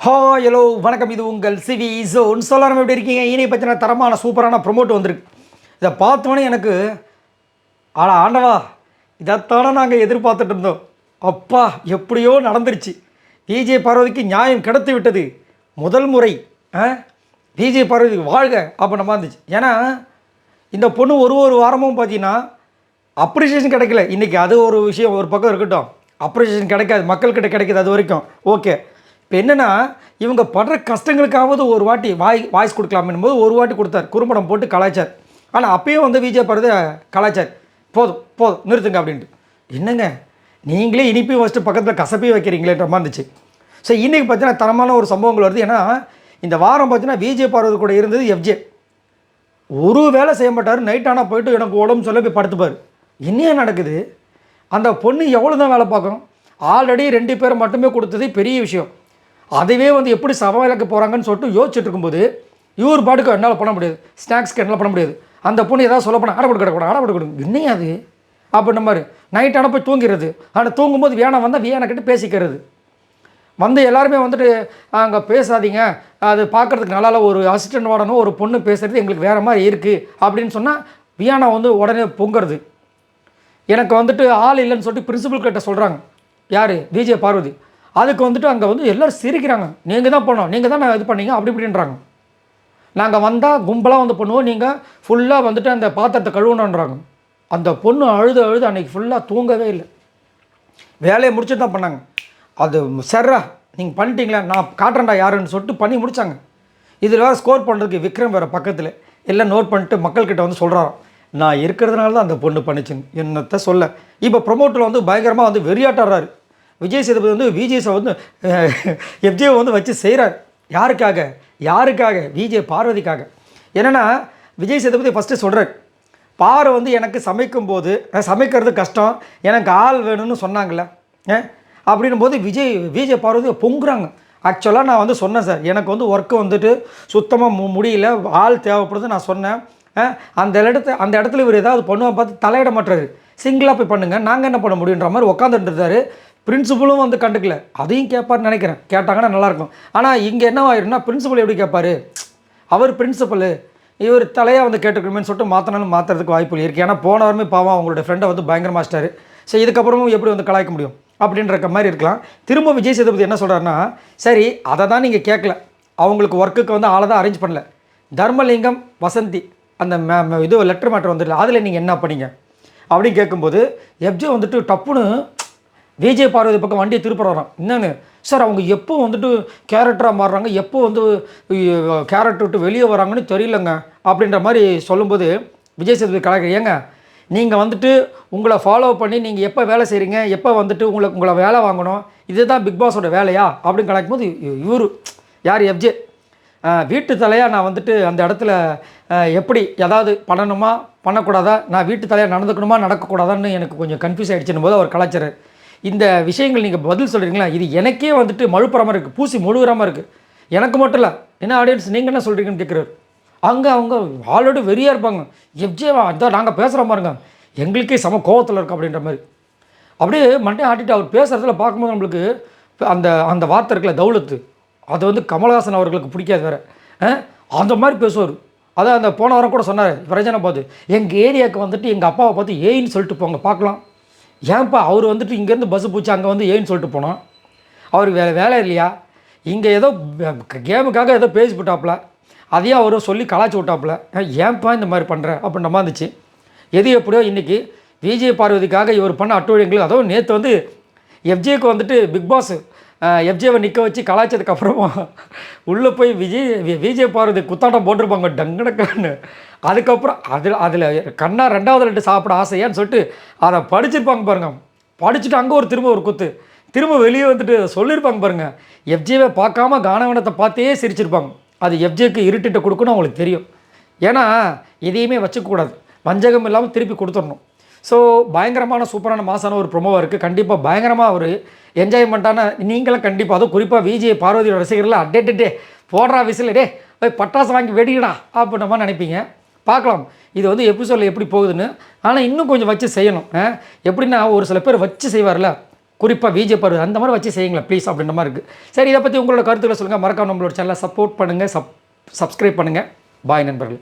Hello வணக்கம். இது உங்கள் சிவி ஜோன். சொல்லாரம் எப்படி இருக்கீங்க? இனி பற்றின தரமான சூப்பரான ப்ரொமோட் வந்திருக்கு. இதை பார்த்தோன்னே எனக்கு ஆண்டவா, இதைத்தானே நாங்கள் எதிர்பார்த்துட்டு இருந்தோம். அப்பா, எப்படியோ நடந்துருச்சு. விஜய் பார்வதிக்கு நியாயம் கிடைத்து விட்டது. முதல் முறை விஜய் பார்வதி வாழ்க அப்போ நம்ம இருந்துச்சு. ஏன்னா இந்த பொண்ணு ஒரு வாரமும் பார்த்தீங்கன்னா அப்ரிஷியேஷன் கிடைக்கல. இன்றைக்கி அது ஒரு விஷயம் ஒரு பக்கம் இருக்கட்டும். அப்ரிஷியேஷன் கிடைக்காது, மக்கள்கிட்ட கிடைக்கிது, அது வரைக்கும் ஓகே. இப்போ என்னென்னா, இவங்க படுற கஷ்டங்களுக்காவது ஒரு வாட்டி வாய்ஸ் கொடுக்கலாமே போது ஒரு வாட்டி கொடுத்தார், குறும்படம் போட்டு கலாய்ச்சார். ஆனால் அப்பயும் வந்து விஜய் பார்வதி கலாய்ச்சார். போதும் நிறுத்துங்க அப்படின்ட்டு. என்னங்க நீங்களே இனிப்பையும் ஃபஸ்ட்டு பக்கத்தில் கசப்பையும் வைக்கிறீங்களேன்ற மாதிரி இருந்துச்சு. ஸோ இன்றைக்கி பார்த்தீங்கன்னா தரமான ஒரு சம்பவங்கள் வருது. ஏன்னா இந்த வாரம் பார்த்தீங்கன்னா விஜய் பார்வதி கூட இருந்தது எஃப்ஜே. ஒரு வேலை செய்ய மாட்டார். நைட் ஆனால் போய்ட்டு எனக்கு உடம்பு சொல்ல போய் படுத்துப்பார். என்ன நடக்குது? அந்த பொண்ணு எவ்வளோ தான் வேலை பார்க்கணும்? ஆல்ரெடி 2 பேர் மட்டுமே கொடுத்தது பெரிய விஷயம். அதுவே வந்து எப்படி சவாலுக்கு போகிறாங்கன்னு சொல்லிட்டு யோசிச்சுட்டு இருக்கும்போது இவர் பாட்டுக்கு என்னால் பண்ண முடியாது, ஸ்நாக்ஸ்க்கு என்னால் பண்ண முடியாது. அந்த பொண்ணு ஏதாவது சொல்ல போனால் ஆடப்பட்டு கிடக்கூடாது என்னையா அது அப்படின்ற மாதிரி நைட்டான போய் தூங்கிறது. ஆனால் தூங்கும்போது வியானா வந்தால் வியானா கிட்ட பேசிக்கிறது. வந்து எல்லாருமே வந்துட்டு அங்கே பேசாதீங்க, அது பார்க்குறதுக்கு நல்லா ஒரு அசிஸ்டன்ட் வாடனும் ஒரு பொண்ணு பேசுகிறது எங்களுக்கு வேறு மாதிரி இருக்குது அப்படின்னு சொன்னால் வியானா வந்து உடனே பொங்குறது. எனக்கு வந்துட்டு ஆள் இல்லைன்னு சொல்லிட்டு பிரின்சிபல் கிட்ட சொல்கிறாங்க. யார்? விஜய் பார்வதி. அதுக்கு வந்துட்டு அங்கே வந்து எல்லோரும் சிரிக்கிறாங்க. நீங்கள் தான் பண்ணோம், நீங்கள் தான் இது பண்ணீங்க அப்படி இப்படின்றாங்க. நாங்கள் வந்தால் கும்பலாக வந்து பண்ணுவோம், நீங்கள் ஃபுல்லாக வந்துட்டு அந்த பாத்திரத்தை கழுவணுன்றாங்க. அந்த பொண்ணு அழுது அன்றைக்கி ஃபுல்லாக தூங்கவே இல்லை. வேலையை முடிச்சு தான் பண்ணாங்க. அது சர்ரா நீங்கள் பண்ணிட்டீங்களா, நான் காட்டுறேன்டா யாருன்னு சொல்லிட்டு பண்ணி முடித்தாங்க. இதில் வேறு ஸ்கோர் பண்ணுறதுக்கு விக்ரம் வேறு பக்கத்தில் எல்லாம் நோட் பண்ணிட்டு மக்கள்கிட்ட வந்து சொல்கிறாராம், நான் இருக்கிறதுனால தான் அந்த பொண்ணு பண்ணிச்சுன்னு. என்னத்தை சொல்ல. இப்போ ப்ரொமோட்டில் வந்து பயங்கரமாக வந்து வெறியாட்டுறாரு. விஜய் சேதுபதி வந்து விஜய்ஸை வந்து எஃப்ஜேவை வந்து வச்சு செய்கிறார். யாருக்காக? விஜய் பார்வதிக்காக. என்னென்னா விஜய் சேதுபதி ஃபஸ்ட்டு சொல்கிறார், பாரு வந்து எனக்கு சமைக்கும்போது சமைக்கிறது கஷ்டம், எனக்கு ஆள் வேணும்னு சொன்னாங்களே அப்படின்னும் போது விஜய் பார்வதி பொங்குறாங்க. ஆக்சுவலாக நான் வந்து சொன்னேன் சார், எனக்கு வந்து ஒர்க்கு வந்துட்டு சுத்தமாக முடியல, ஆள் தேவைப்படுது நான் சொன்னேன். அந்த இடத்துல இவர் ஏதாவது பண்ணுவான் பார்த்து தலையிட மாட்டாரு. சிங்கிளாக போய் பண்ணுங்கள், நாங்கள் என்ன பண்ண முடியுன்ற மாதிரி உட்காந்துட்டு இருந்தார். பிரின்சிபலும் வந்து கண்டுக்கல. அதையும் கேட்பார்னு நினைக்கிறேன். கேட்டாங்கன்னா நல்லாயிருக்கும். ஆனால் இங்கே என்ன ஆயிருன்னா, பிரின்சிபல் எப்படி கேட்பார்? அவர் பிரின்சிபலு, இவர் தலையாக வந்து கேட்டுக்கணுமேனு சொல்லிட்டு மாற்றுறதுக்கு வாய்ப்பு இருக்குது. ஏன்னா போனவருமே பாவம் அவங்களோட ஃப்ரெண்டை வந்து பயங்கரமாக மாஸ்டர். சரி, இதுக்கப்புறமும் எப்படி வந்து கலாய்க்க முடியும் அப்படின்ற மாதிரி இருக்கலாம். திரும்ப விஜய் சேதுபதி என்ன சொல்கிறாருன்னா, சரி அதை தான் நீங்கள் கேட்கல, அவங்களுக்கு ஒர்க்குக்கு வந்து ஆளை தான் அரேஞ்ச் பண்ணல, தர்மலிங்கம் வசந்தி அந்த இது லெட்டர் மேட்டர் வந்துடல, அதில் நீங்கள் என்ன பண்ணீங்க அப்படின்னு கேட்கும்போது எஃப்ஜே வந்துட்டு டப்புன்னு விஜய் பார்வதி பக்கம் வண்டியை திருப்புறாராம். என்னென்னு சார், அவங்க எப்போ வந்துட்டு கேரக்டராக மாறுறாங்க, எப்போ வந்து கேரக்டர் விட்டு வெளியே வராங்கன்னு தெரியலங்க அப்படின்ற மாதிரி சொல்லும்போது விஜய் சேதுபதி கலாய்க்க, ஏங்க நீங்கள் வந்துட்டு உங்களை ஃபாலோ பண்ணி நீங்கள் எப்போ வேலை செய்கிறீங்க, எப்போ வந்துட்டு உங்களை வேலை வாங்கணும், இதுதான் பிக் பாஸோட வேலையா அப்படின்னு கலாய்க்கும் போது இவர் யார்? எஃப்ஜே வீட்டு தலையாக நான் வந்துட்டு அந்த இடத்துல எப்படி ஏதாவது பண்ணணுமா பண்ணக்கூடாதா, நான் வீட்டு தலையாக நடந்துக்கணுமா நடக்கக்கூடாதான்னு எனக்கு கொஞ்சம் கன்ஃபியூஸ் ஆகிடுச்சுன்னு போது அவர் கலாச்சாரர். இந்த விஷயங்கள் நீங்கள் பதில் சொல்கிறீங்களா, இது எனக்கே வந்துட்டு மழுப்புறாமல் இருக்குது, பூசி முழுகிறாமல் இருக்குது. எனக்கு மட்டும் இல்லை, என்ன ஆடியன்ஸ் நீங்கள் என்ன சொல்கிறீங்கன்னு கேட்குறாரு. அங்கே அவங்க ஆல்ரெடி வெறியாக இருப்பாங்க. எஃப்ஜேவா அதான் நாங்கள் பேசுகிற மாதிரிங்க, எங்களுக்கே சம கோவத்தில் இருக்கும் அப்படின்ற மாதிரி அப்படியே மண்டே ஆட்டிட்டு அவர் பேசுகிறதுல பார்க்கும்போது நம்மளுக்கு அந்த வார்த்தை இருக்குல்ல தௌலத்து, அது வந்து கமல்ஹாசன் அவர்களுக்கு பிடிக்காது வேறு. அந்த மாதிரி பேசுவார். அதான் அந்த போன வாரம் கூட சொன்னார் பிரஜனை பார்த்து, எங்கள் ஏரியாவுக்கு வந்துட்டு எங்கள் அப்பாவை பார்த்து ஏன்னு சொல்லிட்டு போங்க பார்க்கலாம். ஏன்ப்பா அவர் வந்துட்டு இங்கேருந்து பஸ்ஸு பூச்சி அங்கே வந்து ஏன்னு சொல்லிட்டு போனோம், அவருக்கு வேலை இல்லையா? இங்கே ஏதோ கேமுக்காக ஏதோ பேசி விட்டாப்புல, அதையும் அவரும் சொல்லி கலாச்சி விட்டாப்புல, ஏன்ப்பா இந்த மாதிரி பண்ணுற அப்படின்ற மாதிரி இருந்துச்சு. எது எப்படியோ இன்றைக்கி விஜய் பார்வதிக்காக இவர் பண்ண அட்டூழியங்களுக்கு, அதுவும் நேற்று வந்து எஃப்ஜேக்கு வந்துட்டு பிக் பாஸ் எஃப்ஜேவை நிற்க வச்சு கலாய்ச்சதுக்கப்புறமா உள்ளே போய் விஜய் பார்வதி குத்தாட்டம் போட்டிருப்பாங்க டங்கடக்கான்னு. அதுக்கப்புறம் அதில் கண்ணா 2வது லட்டு சாப்பிட ஆசையான்னு சொல்லிட்டு அதை படிச்சிருப்பாங்க பாருங்கள். படிச்சுட்டு அங்கே திரும்ப ஒரு குத்து, திரும்ப வெளியே வந்துட்டு சொல்லியிருப்பாங்க பாருங்கள். எஃப்ஜேவை பார்க்காம கானவனத்தை பார்த்தே சிரிச்சிருப்பாங்க. அது எஃப்ஜேக்கு இருட்டிட்ட கொடுக்கணும் அவங்களுக்கு தெரியும். ஏன்னா எதையுமே வச்சுக்கூடாது, வஞ்சகம் இல்லாமல் திருப்பி கொடுத்துடணும். ஸோ பயங்கரமான சூப்பரான மாசான ஒரு ப்ரொமோவாக இருக்குது. கண்டிப்பாக பயங்கரமாக ஒரு என்ஜாய்மெண்ட்டான நீங்களும் கண்டிப்பாக, அதுவும் குறிப்பாக விஜய் பார்வதியோட ரசிகர்கள் அட்டே போடுறா விசில் போய் பட்டாசு வாங்கி வெடிக்கடா அப்படின்ற மாதிரி நினைப்பீங்க. பார்க்கலாம் இது வந்து எபிசோடில் எப்படி போகுதுன்னு. ஆனால் இன்னும் கொஞ்சம் வச்சு செய்யணும். எப்படின்னா ஒரு சில பேர் வச்சு செய்வார்ல, குறிப்பாக விஜே பருவ அந்த மாதிரி வச்சு செய்யுங்களேன் ப்ளீஸ் அப்படின்ற மாதிரி இருக்குது. சரி, இதை பற்றி உங்களோட கருத்துக்களை சொல்லுங்கள். மறக்காம நம்மளோட சேனலை சப்போர்ட் பண்ணுங்கள், சப்ஸ்கிரைப் பண்ணுங்கள். பாய் நண்பர்கள்.